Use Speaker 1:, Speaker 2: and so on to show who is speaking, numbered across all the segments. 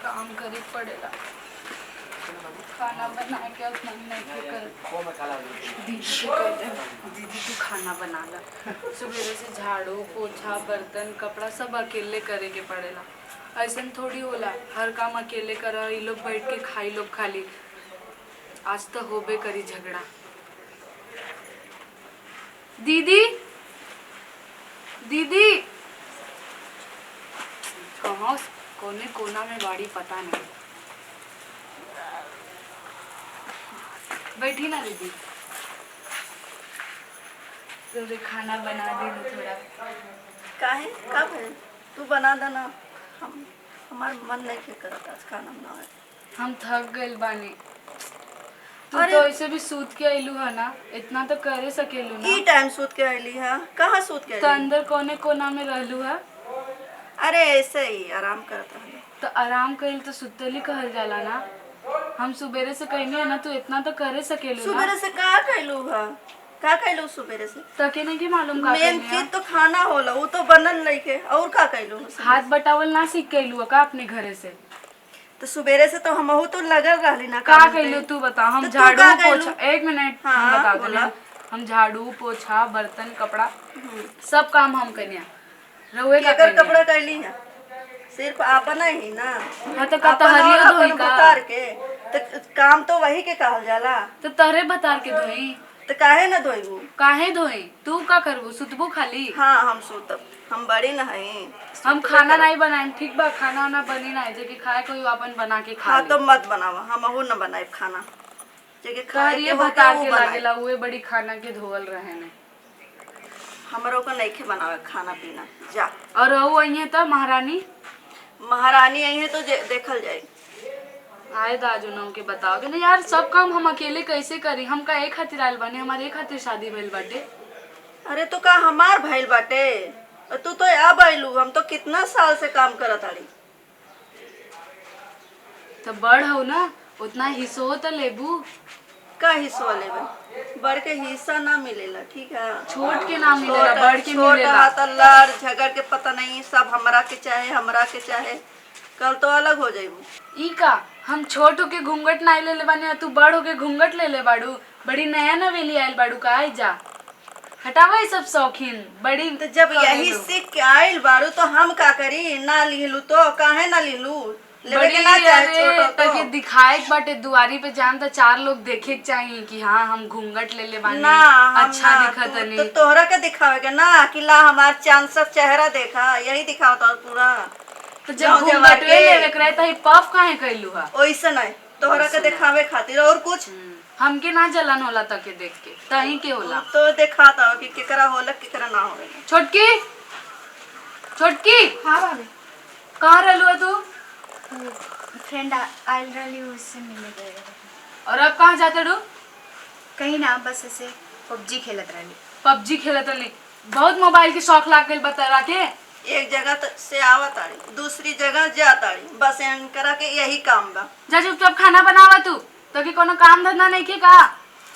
Speaker 1: काम करे पड़ेगा। खाना बना के अब मन नहीं कर। दीदी को कह दे, दीदी तू खाना बना ला। सुबह से झाड़ू पोछा बर्तन कपड़ा सब अकेले करे के पड़ेला। ऐसा थोड़ी होला हर काम अकेले करा, ये लोग बैठ के खाई लोग खाली। आज तो होबे करी झगड़ा। दीदी दीदी कहाँ कोने कोना में बाड़ी पता नहीं। बैठी ना दीदी, तो खाना बना दे थोड़ा।
Speaker 2: काहे कब है तू बना देना, हम हमार मन नहीं के करता खाना बनावे।
Speaker 1: हम थक गइल बानी। तू तो ऐसे भी सूत के आइलू है ना, इतना तो करे सकेलू ना।
Speaker 2: ई टाइम सूत के आइली है? कहाँ सूत के
Speaker 1: तो
Speaker 2: आइली?
Speaker 1: अंदर कोने कोना में रहलू है।
Speaker 2: अरे ऐसे ही आराम करता है।
Speaker 1: तो आराम कइल तो सुतली कहल जाला ना। हम सुबेरे से कहनी है ना, तू इतना तो करे सकेलू ना।
Speaker 2: सुबेरे से का कैलू है? का कैलू सुबेरे से?
Speaker 1: तके नहीं कि मालूम का
Speaker 2: मेन चीज तो खाना होला, वो तो बनल नहीं के। और का कैलू?
Speaker 1: हाथ बटावल ना सीख कैलू का अपने घरे से?
Speaker 2: तो सुबेरे से तो हमहू तो लगल रहली ना।
Speaker 1: का कैलू तू बता। हम
Speaker 2: तो
Speaker 1: झाड़ू
Speaker 2: का
Speaker 1: पोछा, एक मिनट हम
Speaker 2: हाँ,
Speaker 1: बता
Speaker 2: बोला।
Speaker 1: दे। हम झाड़ू पोछा बर्तन कपड़ा सब काम हम कनिया रहुए का
Speaker 2: केकर कपड़ा कैली है? सिर्फ अपना ही ना।
Speaker 1: हाँ तो का तहरिया धोई का?
Speaker 2: बता के तो काम तो वही के कहल जाला।
Speaker 1: तो तहरे बता के धोई।
Speaker 2: तो काहे ना धोइबू?
Speaker 1: काहे धोई? तू का करबू? सुतबू खाली?
Speaker 2: हाँ हम सुतब, हम बड़ी ना हई।
Speaker 1: हम खाना नहीं बनाए ठीक बा। खाना वाना बनी ना जे के खाए कोई अपन बना के खा
Speaker 2: हाँ
Speaker 1: ले।
Speaker 2: तो मत बनावा, हमहू न बनाए खाना। जे खाए के
Speaker 1: तहरिया
Speaker 2: होता
Speaker 1: बता
Speaker 2: वो
Speaker 1: के
Speaker 2: बनाए।
Speaker 1: लागेला उहे बड़ी खाना के धोवल रहे ने।
Speaker 2: हमरो को नहीं खे बनावे खाना पीना जा।
Speaker 1: और रहू अइहे तो महारानी
Speaker 2: महारानी आई है तो देखल जाए।
Speaker 1: आए दाजू नाम के बताओ कि नहीं यार, सब काम हम अकेले कैसे करी? हम का एक खातिर आयल बानी, हमारे एक खातिर शादी भइल बाटे।
Speaker 2: अरे तो का हमार भइल बाटे? तू तो अब आइलू, हम तो कितना साल से काम करत आड़ी।
Speaker 1: तो बड़ हो ना, उतना हिस्सो तो लेबू।
Speaker 2: का हिस्सा लेबे? बड़ के हिस्सा ना मिलेला, ठीक है?
Speaker 1: छोट के ना मिलेला, बड़ के मिलेला।
Speaker 2: छोटा लड़ झगड़ के पता नहीं, सब हमरा के चाहे हमरा के चाहे। कल तो अलग हो जाइबू।
Speaker 1: ई का हम छोट होके घूंघट ना ले ले बानी, तू बड़ होके घूंघट ले ले बाड़ू। बड़ी नया नवेली आयल बाड़ू का? आई जा हटावा ये सब शौकीन बड़ी।
Speaker 2: तो जब यही सीख के आइल बाड़ू तो हम का करी? ना लिहलू तो काहे ना लिहलू? लेवे के ना चाहे छोटो तो
Speaker 1: के दिखाए बाटे दुआरी पे जान तो चार लोग देखे के चाहिए कि हाँ हम घूंघट ले ले बानी
Speaker 2: ना।
Speaker 1: अच्छा दिखत नहीं।
Speaker 2: तो तोहरा के दिखावे के ना कि ला हमार चांद सब चेहरा देखा, यही दिखावता पूरा।
Speaker 1: तो जब घूंघट लेवे के रहे तो ही पफ काहे कैलू हा?
Speaker 2: ओइसे नहीं, तोहरा के दिखावे खातिर। और कुछ
Speaker 1: हमके ना जलन होला तके देख के तही के होला।
Speaker 2: तो दिखाता हो कि केकरा होला केकरा ना होला।
Speaker 1: छोटकी छोटकी।
Speaker 3: हाँ भाभी।
Speaker 1: कहाँ रहलू तू?
Speaker 3: फ्रेंड आयल रही उससे मिले गए।
Speaker 1: और अब कहाँ जाते रू?
Speaker 3: कहीं ना, बस ऐसे पबजी खेलत रही।
Speaker 1: पबजी खेलत रही? बहुत मोबाइल के शौक लाग गइल बता के।
Speaker 2: एक जगह से आवत आड़ी, दूसरी जगह जात आड़ी, बस करा के यही काम बा।
Speaker 1: जा चुपचाप खाना बनावा तू। तो कि कोनो काम धंधा नहीं के का?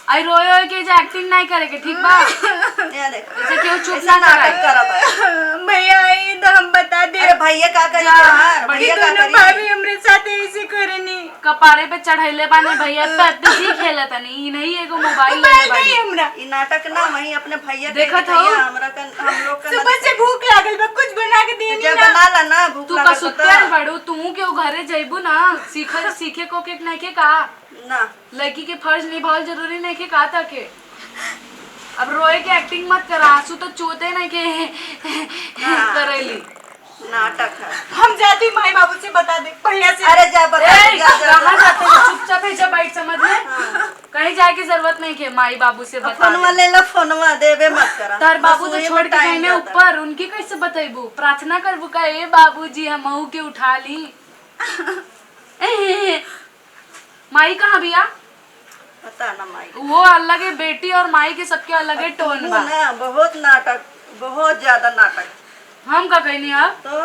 Speaker 1: आई रोए रोए के जा एक्टिंग नहीं करे के, ठीक बा?
Speaker 2: ये देख
Speaker 1: ऐसे क्यों चुप ना
Speaker 2: करत?
Speaker 3: भैया आई तो हम बता दे।
Speaker 2: अरे भैया का करी यार? भैया का करी?
Speaker 3: भाभी हमरे साथ ऐसे करनी।
Speaker 1: कपारे पे चढ़ैले बाने भैया पे अत्ती खेलत नहीं। नहीं एगो मोबाइल ले ले बानी।
Speaker 3: हमरा
Speaker 2: ई नाटक ना वही अपने भैया के
Speaker 1: देखत हो?
Speaker 2: भैया हमरा का हम लोग का
Speaker 3: सुबह से भूख लागल बा, कुछ बना के दे
Speaker 2: जब बना ला ना। भूख
Speaker 1: तू का
Speaker 2: लागल
Speaker 1: सुतल बड़ू? तू के घरे जइबू ना सीखे को के नहीं के का?
Speaker 2: ना
Speaker 1: लड़की के फर्ज निभाल जरूरी नहीं के का तके। अब रोए के एक्टिंग मत करा, आंसू तो चोते नहीं के करेली।
Speaker 2: नाटक है।
Speaker 3: हम जाती माई बाबू से बता दे भैया से।
Speaker 2: अरे जा बता,
Speaker 1: कहाँ जाते हो? चुपचाप भेजा बैठ, समझ में? कहीं जाए की जरूरत नहीं के। माई बाबू से बता
Speaker 2: फोनवा ले ला, फोनवा देबे मत करा।
Speaker 1: तार बाबू तो छोड़ के कहने ऊपर, उनकी कैसे बताइबू? प्रार्थना करबू का ए बाबूजी हमहू के उठा ली? माई कहाँ बिया?
Speaker 2: पता ना माई।
Speaker 1: वो अलग है बेटी और माई के सबके अलग है टोन बा।
Speaker 2: ना बहुत नाटक, बहुत ज्यादा नाटक।
Speaker 1: हम का कहनी अब?
Speaker 2: तो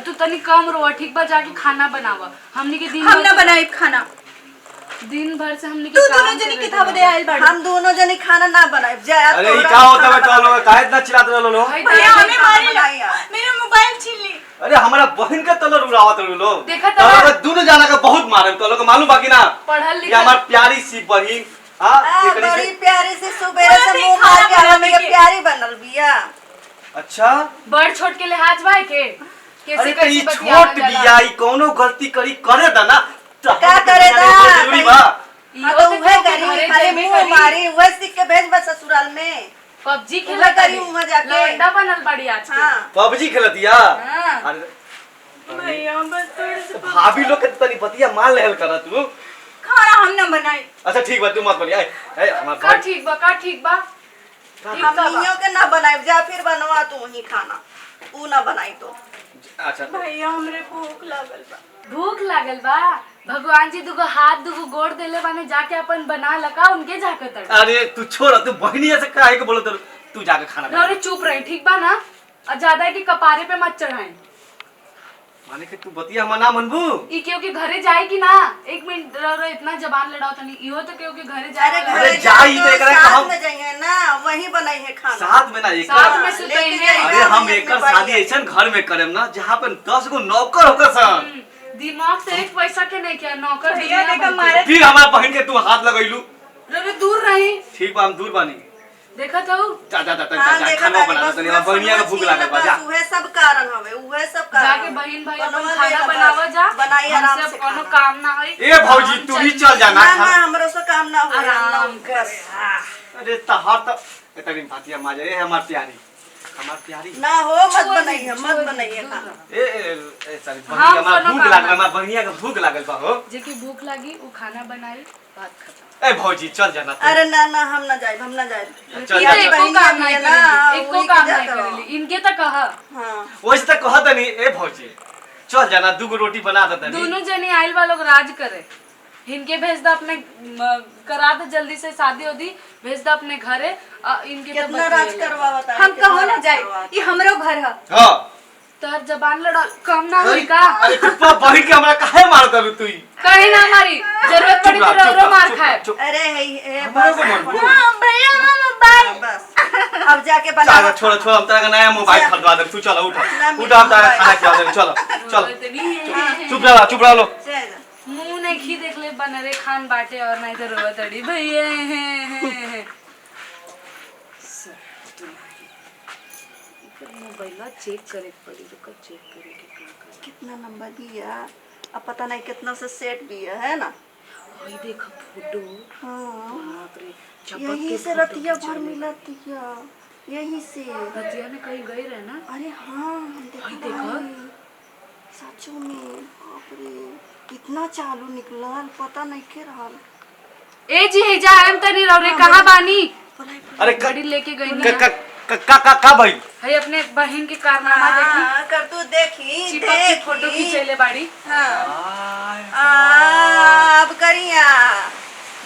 Speaker 1: तू तनी कम रो, ठीक बा? जाके खाना बनावा। हमनी के दिन
Speaker 3: हम ना बनाई खाना।
Speaker 1: दिन भर से हमनी
Speaker 3: तू
Speaker 1: के
Speaker 3: दोनों जनी किताब दे आइल बाड़ू।
Speaker 2: हम दोनों जनी खाना ना बनाए जा।
Speaker 4: अरे ये क्या होता है बेटा? लोग काहे इतना चिल्लाते रहो लोग?
Speaker 3: भैया हमें मारेला,
Speaker 2: बनाई यार।
Speaker 3: मेरा मोबाइल छीन ली।
Speaker 4: अरे हमारा बहन के तलर उड़ावत रहो लोग।
Speaker 1: देखा
Speaker 4: तलर दोनों जाना का बहुत मारे तो लोग मालूम बाकी ना।
Speaker 1: पढ़ल
Speaker 4: ये
Speaker 1: लिखल
Speaker 4: हमार प्यारी सी बहन हां
Speaker 2: बड़ी प्यारी सी सुबह से मुंह मार के हमें के प्यारी बनल बिया।
Speaker 4: अच्छा
Speaker 1: बड़ छोट के लिहाज भाई के
Speaker 4: अरे तो ये छोट बिया ई कोनो गलती करी करे दा ना
Speaker 2: का करे दा
Speaker 4: जरूरी बा।
Speaker 2: हां तो उहे करी खाली मुंह मारी उहे सीख के भेज बस ससुराल में
Speaker 1: पबजी खेला
Speaker 2: करी उहाँ जाके
Speaker 1: लौंडा बनल बड़ी आज के।
Speaker 2: हां
Speaker 4: पबजी खेलतिया।
Speaker 1: हाँ।
Speaker 4: अरे
Speaker 3: भैया बस थोड़े से
Speaker 4: भाभी लोग के तनी बतिया मान लेहल कर तू।
Speaker 3: खाना हम ना बनाई।
Speaker 4: अच्छा ठीक बा तू मत बोलिए ए हमार
Speaker 1: का
Speaker 4: भाई
Speaker 1: ठीक बा का ठीक बा ठीक
Speaker 2: हम
Speaker 1: बा।
Speaker 2: नियो के ना बनाई जा फिर बनवा तू ही खाना ऊ ना बनाई तो।
Speaker 4: अच्छा
Speaker 3: भैया हमरे भूख लागल बा।
Speaker 1: भूख लागल बा भगवान जी दुगो हाथ दुगो गोड़ देले बाने जाके अपन बना लका उनके जाके तड़।
Speaker 4: अरे तू छोड़ तू बहनी ऐसे काहे के बोलो तू जाके खाना बना।
Speaker 1: अरे चुप रही ठीक बा ना और ज्यादा है कि कपारे पे मत चढ़ाएं।
Speaker 4: माने कि तू बतिया हम ना मनबू।
Speaker 1: ई क्योंकि घरे जाए कि ना एक मिनट रो इतना जबान लड़ाओ तनी इहो तो क्योंकि घरे जाए
Speaker 2: अरे
Speaker 4: अरे
Speaker 2: घरे
Speaker 4: जाई
Speaker 2: जाई
Speaker 4: तो एकरा के
Speaker 2: साथ
Speaker 4: हम-
Speaker 2: में जाइए ना वही बनाई है खाना
Speaker 4: साथ में ना एक
Speaker 1: साथ में
Speaker 2: लेके
Speaker 1: सुतई है
Speaker 2: जाइए।
Speaker 4: अरे हम
Speaker 2: अपने
Speaker 4: एकर
Speaker 2: बाड़ी
Speaker 4: शादी
Speaker 2: है।
Speaker 4: ऐसन घर में करेम ना जहाँ पे 10 गो नौकर होकर सन।
Speaker 1: दिमाग से एक पैसा के नहीं किया नौकर
Speaker 3: भैया
Speaker 1: दुनिया
Speaker 3: देखा
Speaker 1: भर
Speaker 3: मारे
Speaker 4: फिर हमार बहन के तू हाथ लगैलू।
Speaker 1: के। रे दूर रही
Speaker 4: ठीक बा हम दूर बानी।
Speaker 1: देखा तो
Speaker 4: जा जा जा
Speaker 2: हाँ,
Speaker 4: जा
Speaker 2: देखा
Speaker 4: खाना
Speaker 2: तारी,
Speaker 4: बना
Speaker 2: बस
Speaker 4: तनी
Speaker 2: उहे
Speaker 4: हम बहनिया के भूख लागल बा जा।
Speaker 2: बस उहे सब कारण हवे उहे सब कारण
Speaker 1: जाके
Speaker 2: हवे।
Speaker 1: बहन भाई
Speaker 2: बनवा
Speaker 1: अपन
Speaker 2: ले
Speaker 1: खाना
Speaker 2: बस,
Speaker 1: बनावा जा
Speaker 2: बनाई आराम
Speaker 1: हमसे
Speaker 2: से
Speaker 1: कोनो
Speaker 2: खाना।
Speaker 1: काम ना होई
Speaker 4: ए भौजी
Speaker 1: हम
Speaker 4: तू भी
Speaker 1: चली।
Speaker 4: चल जाना
Speaker 2: ना
Speaker 4: खाना।
Speaker 2: हमरो से काम ना हो
Speaker 1: आराम कर
Speaker 4: अरे तहार त एतनी भातिया माजे ए हमार प्यारी हमार प्यारी
Speaker 2: ना हो मत
Speaker 1: छोड़
Speaker 2: बनाइए
Speaker 1: दी,
Speaker 2: मत
Speaker 1: छोड़
Speaker 2: बनाइए
Speaker 1: दी,
Speaker 2: खाना
Speaker 4: ए ए ए सारी
Speaker 1: हाँ,
Speaker 4: बहनिया हमार
Speaker 1: कोनो
Speaker 4: भूख
Speaker 1: काम
Speaker 4: लागल
Speaker 1: ना।
Speaker 4: हमार बहनिया के भूख लागल बा हो।
Speaker 1: जेकी भूख लगी वो खाना बनाई बात खत्म।
Speaker 4: ए भौजी चल जाना तू।
Speaker 2: अरे ना ना हम ना जाए हम ना जाए
Speaker 4: चल
Speaker 1: ये
Speaker 4: जा
Speaker 1: एको काम नहीं
Speaker 2: ना,
Speaker 1: करेली एको
Speaker 2: वही
Speaker 1: काम
Speaker 2: के जा
Speaker 1: नहीं
Speaker 2: करो।
Speaker 1: करेली इनके तो कहा
Speaker 2: हाँ
Speaker 4: वैसे तक कहत नहीं ए भौजी चल जाना दूगो रोटी बना दे तनी।
Speaker 1: दोनों जने आइल वालों राज करे इनके भेज दो अपने करा दो जल्दी से शादी होदी भेज दो अपने घरे इनके तो
Speaker 2: कितना
Speaker 1: बतिये
Speaker 2: राज
Speaker 1: लगे।
Speaker 2: करवा बता
Speaker 3: हम कहो ना जाए ये हमरो घर है।
Speaker 4: हां
Speaker 1: तोहर जबान लड़ा कम ना हुई का
Speaker 4: अरे चुप्पा बहन के हमरा काहे मार दलू तू।
Speaker 1: कहीं ना हमारी जरूरत पड़ी तो रो मार खाए
Speaker 2: अरे हे
Speaker 4: हमारे को
Speaker 2: बस
Speaker 4: मन भूख।
Speaker 3: हाँ भैया हम बाय।
Speaker 2: बस अब जाके
Speaker 4: चल
Speaker 2: बना
Speaker 4: छोड़ छोड़ हम तेरा का नया मोबाइल खरीदवा दे तू चलो उठ
Speaker 2: ना
Speaker 4: उठ हम तेरा
Speaker 2: मोबाइल।
Speaker 4: खाना खिला दे चलो चलो
Speaker 1: इतनी
Speaker 4: चुप रह लो।
Speaker 1: मुंह नहीं खी देख ले बनरे खान बाटे और नहीं तो रोवा तड़ी भैया मोबाइल चेक करे पड़ी रुको चेक करे के का कर
Speaker 2: कितना नंबर दिया अब पता नहीं कितना से सेट भी है ना।
Speaker 1: ओए देखो फोटो
Speaker 2: हाँ
Speaker 1: बाप रे चपक
Speaker 2: यही
Speaker 1: के
Speaker 2: से
Speaker 1: फोटो
Speaker 2: रतिया
Speaker 1: खींचा
Speaker 2: भर
Speaker 1: ले।
Speaker 2: मिलत दिया यही से
Speaker 1: रतिया में कहीं गए रहे ना
Speaker 2: अरे हाँ हम
Speaker 1: वही
Speaker 2: देखो
Speaker 1: देखो।
Speaker 2: सचो में बाप रे इतना चालू निकलल पता नहीं के रहल।
Speaker 1: ए जी जा हम तनी रहो रे कहां बानी
Speaker 4: अरे
Speaker 1: गाड़ी लेके गई
Speaker 4: का
Speaker 1: नहीं
Speaker 4: का का का का भाई
Speaker 1: है अपने बहन के कारनामा देखी
Speaker 2: हाँ कर तू देखी
Speaker 1: चिपक के फोटो खींचेले बाड़ी
Speaker 2: हाँ अब करिया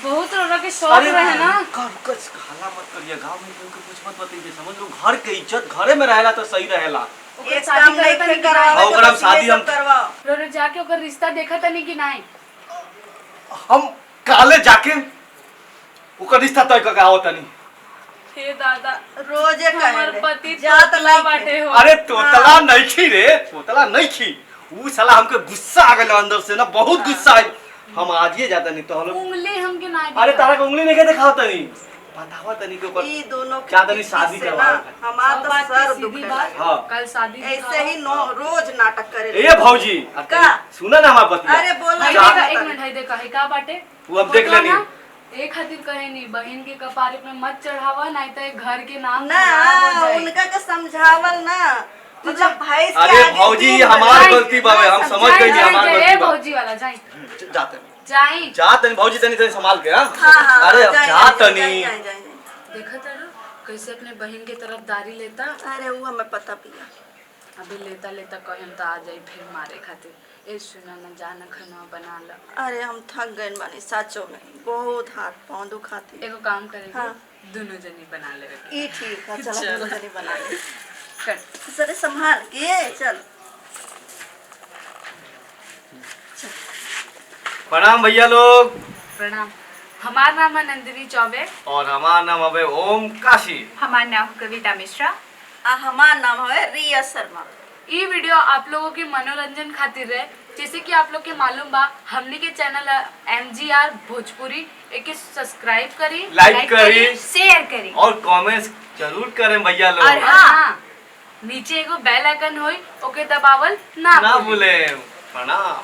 Speaker 1: बहुत रोरा के शौक रहे ना
Speaker 4: कर हाला मत करिए गांव में कोई कुछ मत बताइए समझ लो घर के इज्जत घरे में रहेला तो सही रहेला।
Speaker 1: ओकर
Speaker 2: एक
Speaker 1: शादी
Speaker 2: काम
Speaker 1: करे
Speaker 2: नहीं
Speaker 1: तनी
Speaker 2: फिर
Speaker 1: कि
Speaker 2: करवावे
Speaker 4: हाँ,
Speaker 2: तो
Speaker 4: ओकरा
Speaker 2: बस
Speaker 4: शादी
Speaker 2: ये सब
Speaker 4: हम-
Speaker 2: करवाओ।
Speaker 1: रोरे जाके ओकर रिश्ता देखा तनी कि नहीं
Speaker 4: हम काले जाके ओकर रिश्ता तय करके आओ तनी।
Speaker 1: हे दादा
Speaker 2: रोजे
Speaker 1: हमार
Speaker 2: कहे
Speaker 1: पति
Speaker 2: जा तो
Speaker 1: तोतला
Speaker 2: नहीं
Speaker 1: बाटे हो
Speaker 4: अरे तोतला नहीं खी रे तोतला नहीं खी ऊ साला हमके गुस्सा आ गया अंदर से ना बहुत गुस्सा आइल। हम आज ही जाता नहीं तो हम लोग
Speaker 1: उंगली हमके ना
Speaker 4: अरे तारा के उंगली नहीं के दिखाओ तनी बतावा तनी के ऊपर
Speaker 2: ई दोनों के
Speaker 4: क्या तनी
Speaker 2: बीच
Speaker 4: शादी
Speaker 2: से
Speaker 4: करवाओ।
Speaker 2: ना, हमार तो सर दुखे
Speaker 1: बात
Speaker 4: हाँ।
Speaker 1: कल शादी
Speaker 2: ऐसे ही रोज नाटक करे
Speaker 4: ए भौजी
Speaker 2: का?
Speaker 4: सुना ना हमार बतिया
Speaker 2: अरे बोला
Speaker 1: भाई
Speaker 4: जा-
Speaker 1: देखा एक मिनट है देखा है का बाटे
Speaker 4: वो अब देख
Speaker 1: फोटो
Speaker 4: लेनी।
Speaker 1: ना, एक खातिर कहे नहीं बहन के कपारे पे मत चढ़ावा नहीं तो घर के नाम
Speaker 2: ना
Speaker 1: खराब हो जाए।
Speaker 2: उनका के समझावल ना मतलब भाई से
Speaker 4: अरे
Speaker 2: आगे
Speaker 4: भौजी
Speaker 2: तू
Speaker 4: हमार
Speaker 2: बढ़-
Speaker 4: गलती बावे हम समझ
Speaker 1: जाए,
Speaker 4: गई जी
Speaker 1: जाए,
Speaker 4: हमार
Speaker 1: जाए,
Speaker 4: गलती बा
Speaker 1: भौजी वाला जाई
Speaker 4: जाते
Speaker 1: जाई
Speaker 4: जा तनी भौजी तनी तनी संभाल के हां
Speaker 2: हाँ हाँ
Speaker 4: अरे
Speaker 2: जाए,
Speaker 4: जा
Speaker 2: जाए,
Speaker 4: तनी
Speaker 2: जाए, जाए, जाए, जाए।
Speaker 1: देखा तारो कैसे अपने बहन के तरफ दारी लेता
Speaker 2: अरे वो हमें पता पिया
Speaker 1: अभी लेता लेता कहम तो आ जाई फिर मारे खातिर ए सुना न जाना खाना बना ला
Speaker 2: अरे हम थक गए बानी सचो में बहुत हाथ पाँव दुखाती
Speaker 1: एगो काम करेगी
Speaker 2: हाँ।
Speaker 1: दोनों जनी बना ले
Speaker 2: ई ठीक है चलो
Speaker 1: चलो।
Speaker 2: दोनों जनी बना ले
Speaker 1: कर
Speaker 2: सरे संभाल के चल
Speaker 4: प्रणाम भैया लोग
Speaker 1: प्रणाम हमार नाम है नंदिनी चौबे
Speaker 4: और हमारा नाम है ओम काशी।
Speaker 3: हमारा नाम कविता मिश्रा।
Speaker 2: आ हमार नाम है रिया शर्मा।
Speaker 1: ये वीडियो आप लोगों के मनोरंजन खातिर है। जैसे कि आप लोग के मालूम बा हमनी के चैनल MGR भोजपुरी एक सब्सक्राइब करी,
Speaker 4: लाइक करी
Speaker 3: शेयर करी
Speaker 4: और कमेंट्स जरूर करें भैया लोग।
Speaker 1: और हाँ नीचे एगो बेल आइकन होई ओके दबावल ना
Speaker 4: ना
Speaker 1: भूली।
Speaker 4: भूले। प्रणाम।